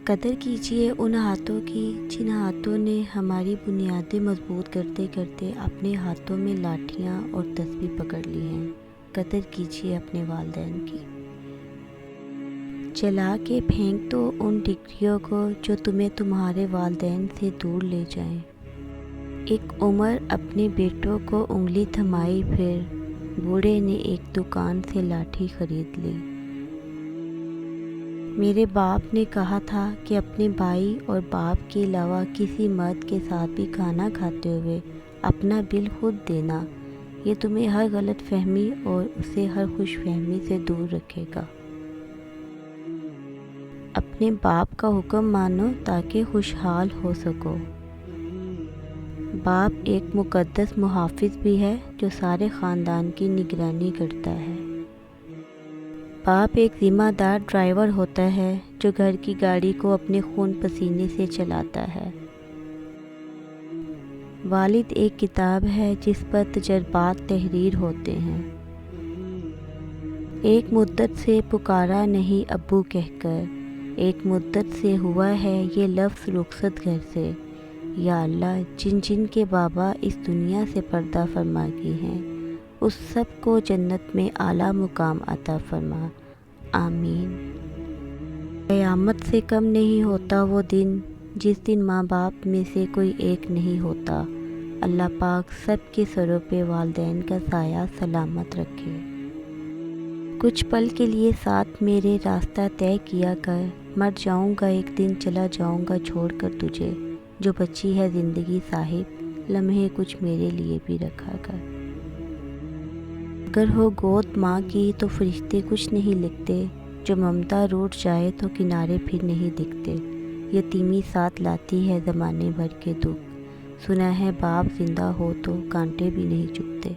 قدر کیجیے ان ہاتھوں کی جن ہاتھوں نے ہماری بنیادیں مضبوط کرتے کرتے اپنے ہاتھوں میں لاٹھیاں اور تسبیح پکڑ لی ہیں۔ قدر کیجیے اپنے والدین کی۔ جلا کے پھینک دو ان ڈگریوں کو جو تمہیں تمہارے والدین سے دور لے جائیں۔ ایک عمر اپنے بیٹوں کو انگلی تھمائی، پھر بوڑھے نے ایک دکان سے لاٹھی خرید لی۔ میرے باپ نے کہا تھا کہ اپنے بھائی اور باپ کے علاوہ کسی مرد کے ساتھ بھی کھانا کھاتے ہوئے اپنا بل خود دینا، یہ تمہیں ہر غلط فہمی اور اسے ہر خوش فہمی سے دور رکھے گا۔ اپنے باپ کا حکم مانو تاکہ خوشحال ہو سکو۔ باپ ایک مقدس محافظ بھی ہے جو سارے خاندان کی نگرانی کرتا ہے۔ باپ ایک ذمہ دار ڈرائیور ہوتا ہے جو گھر کی گاڑی کو اپنے خون پسینے سے چلاتا ہے۔ والد ایک کتاب ہے جس پر تجربات تحریر ہوتے ہیں۔ ایک مدت سے پکارا نہیں ابو کہہ کر، ایک مدت سے ہوا ہے یہ لفظ رخصت گھر سے۔ یا اللہ، جن جن کے بابا اس دنیا سے پردہ فرما گئے ہیں اس سب کو جنت میں اعلیٰ مقام عطا فرما، آمین۔ قیامت سے کم نہیں ہوتا وہ دن جس دن ماں باپ میں سے کوئی ایک نہیں ہوتا۔ اللہ پاک سب کے سروں پہ والدین کا سایہ سلامت رکھے۔ کچھ پل کے لیے ساتھ میرے راستہ طے کیا کر، مر جاؤں گا ایک دن، چلا جاؤں گا چھوڑ کر تجھے، جو بچی ہے زندگی صاحب لمحے کچھ میرے لیے بھی رکھا کر۔ اگر ہو گود ماں کی تو فرشتے کچھ نہیں لکھتے، جو ممتا روٹ جائے تو کنارے پھر نہیں دکھتے۔ یتیمی ساتھ لاتی ہے زمانے بھر کے دکھ، سنا ہے باپ زندہ ہو تو کانٹے بھی نہیں چبھتے۔